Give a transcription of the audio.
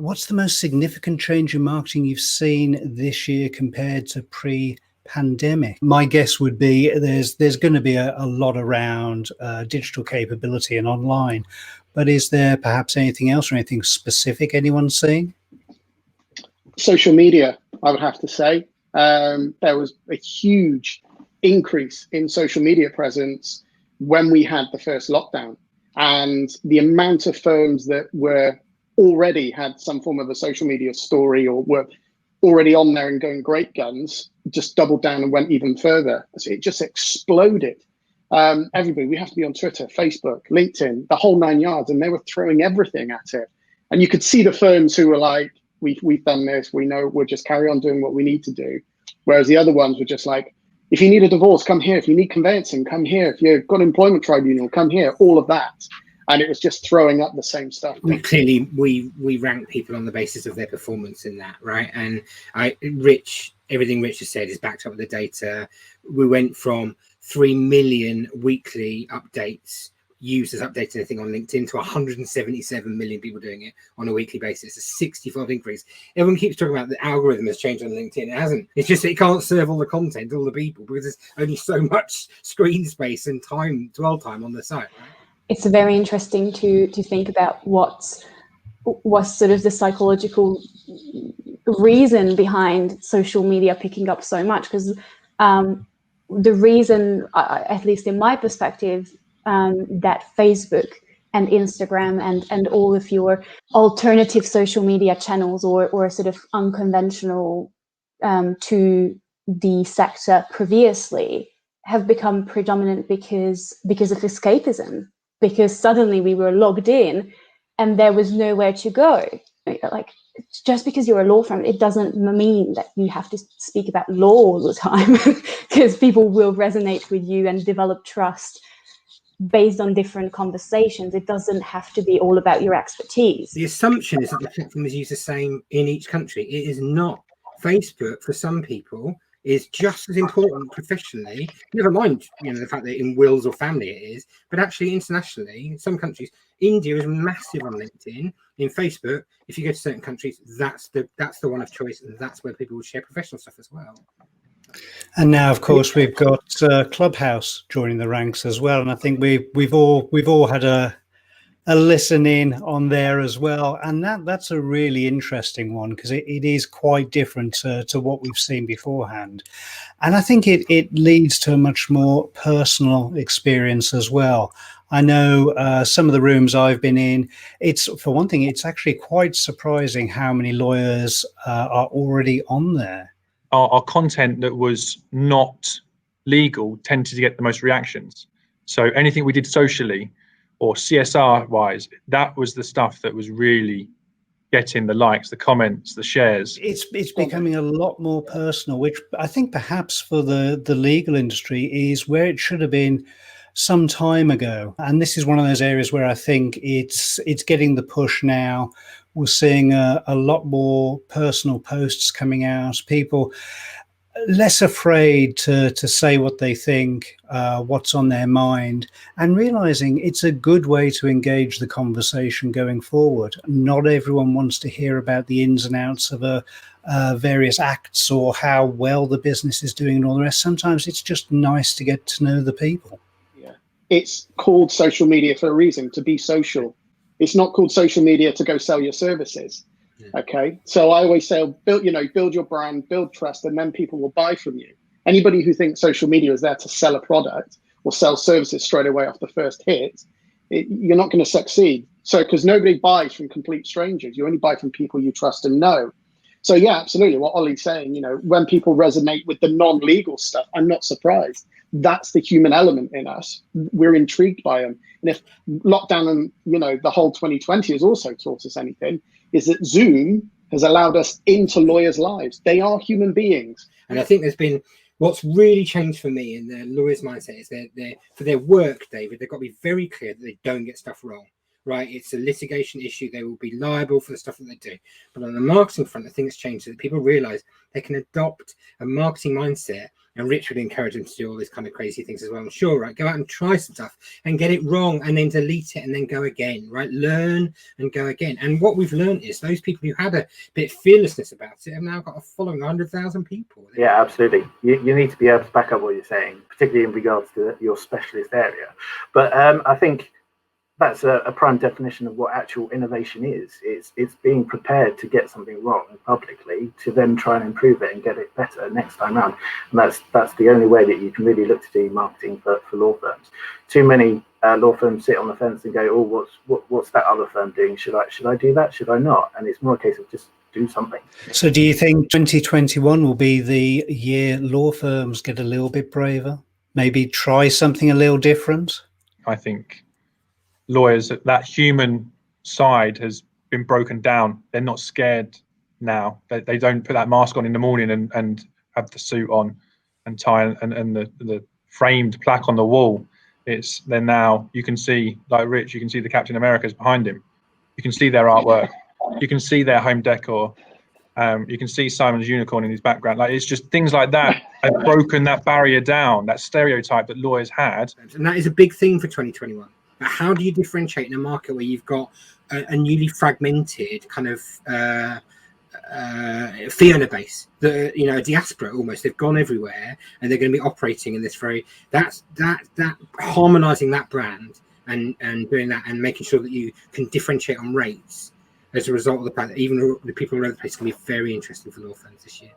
what's the most significant change in marketing you've seen this year compared to pre-pandemic? My guess would be there's going to be a lot around digital capability and online, but is there perhaps anything else or anything specific anyone's seeing? Social media, I would have to say. There was a huge increase in social media presence when we had the first lockdown, and the amount of firms that were already had some form of a social media story or were already on there and going great guns just doubled down and went even further. So it just exploded. Everybody, we have to be on Twitter, Facebook, LinkedIn, the whole 9 yards, and they were throwing everything at it. And you could see the firms who were like, we've done this, we know, we'll just carry on doing what we need to do. Whereas the other ones were just like, if you need a divorce, come here. If you need conveyancing, come here. If you've got an employment tribunal, come here. All of that. And it was just throwing up the same stuff. We rank people on the basis of their performance in that, right? And everything Rich has said is backed up with the data. We went from 3 million weekly updates, users updating anything on LinkedIn, to 177 million people doing it on a weekly basis. A 65 increase. Everyone keeps talking about the algorithm has changed on LinkedIn. It hasn't. It's just it can't serve all the content, all the people, because there's only so much screen space and dwell time on the site, right? It's very interesting to think about what's sort of the psychological reason behind social media picking up so much, because the reason, at least in my perspective, that Facebook and Instagram and all of your alternative social media channels or sort of unconventional to the sector previously have become predominant because of escapism, because suddenly we were logged in and there was nowhere to go. Like, just because you're a law firm, it doesn't mean that you have to speak about law all the time, because people will resonate with you and develop trust based on different conversations. It doesn't have to be all about your expertise. The assumption is that the platform is used the same in each country. It is not. Facebook, for some people, is just as important professionally, never mind, the fact that in wills or family it is, but actually internationally, in some countries, India is massive on LinkedIn. In Facebook, if you go to certain countries, that's the one of choice, and that's where people will share professional stuff as well. And now, of course, we've got Clubhouse joining the ranks as well, and I think we've all had a listen in on there as well, and that's a really interesting one, because it is quite different to what we've seen beforehand, and I think it leads to a much more personal experience as well. I know some of the rooms I've been in, for one thing, it's actually quite surprising how many lawyers are already on there. Our content that was not legal tended to get the most reactions. So anything we did socially or CSR wise, that was the stuff that was really getting the likes, the comments, the shares. It's becoming a lot more personal, which I think perhaps for the legal industry is where it should have been some time ago. And this is one of those areas where I think it's getting the push now. We're seeing a lot more personal posts coming out, people less afraid to say what they think, what's on their mind, and realizing it's a good way to engage the conversation going forward. Not everyone wants to hear about the ins and outs of various acts or how well the business is doing and all the rest. Sometimes it's just nice to get to know the people. Yeah, it's called social media for a reason, to be social. It's not called social media to go sell your services. Yeah. Okay. So I always say, build your brand, build trust, and then people will buy from you. Anybody who thinks social media is there to sell a product or sell services straight away off the first hit, you're not going to succeed. So, because nobody buys from complete strangers, you only buy from people you trust and know. So yeah, absolutely. What Ollie's saying, when people resonate with the non-legal stuff, I'm not surprised. That's the human element in us. We're intrigued by them. And if lockdown and, the whole 2020 has also taught us anything, is that Zoom has allowed us into lawyers' lives. They are human beings. And I think what's really changed for me in the lawyer's mindset is for their work, David, they've got to be very clear that they don't get stuff wrong. Right, it's a litigation issue. They will be liable for the stuff that they do. But on the marketing front, the thing that's changed is that people realize they can adopt a marketing mindset And Rich would encourage them to do all these kind of crazy things as well. I'm sure, right? Go out and try some stuff and get it wrong and then delete it and then go again, right? Learn and go again. And what we've learned is those people who had a bit of fearlessness about it have now got a following, 100,000 people. Yeah, absolutely. You need to be able to back up what you're saying, particularly in regards to your specialist area. But I think that's a prime definition of what actual innovation is. It's being prepared to get something wrong publicly to then try and improve it and get it better next time round. And that's the only way that you can really look to do marketing for law firms. Too many law firms sit on the fence and go, oh, what's that other firm doing? Should I do that? Should I not? And it's more a case of just do something. So do you think 2021 will be the year law firms get a little bit braver? Maybe try something a little different? I think lawyers, that human side has been broken down. They're not scared now. They don't put that mask on in the morning and have the suit on and tie and the framed plaque on the wall. They're now, you can see, like Rich, you can see the Captain America's behind him. You can see their artwork. You can see their home decor. You can see Simon's unicorn in his background. Like, it's just things like that have broken that barrier down, that stereotype that lawyers had. And that is a big thing for 2021. But how do you differentiate in a market where you've got a newly fragmented kind of fee earner base, a diaspora almost? They've gone everywhere, and they're going to be operating in this that harmonizing that brand and doing that and making sure that you can differentiate on rates as a result of the fact that even the people all over the place can be very interesting for law firms this year.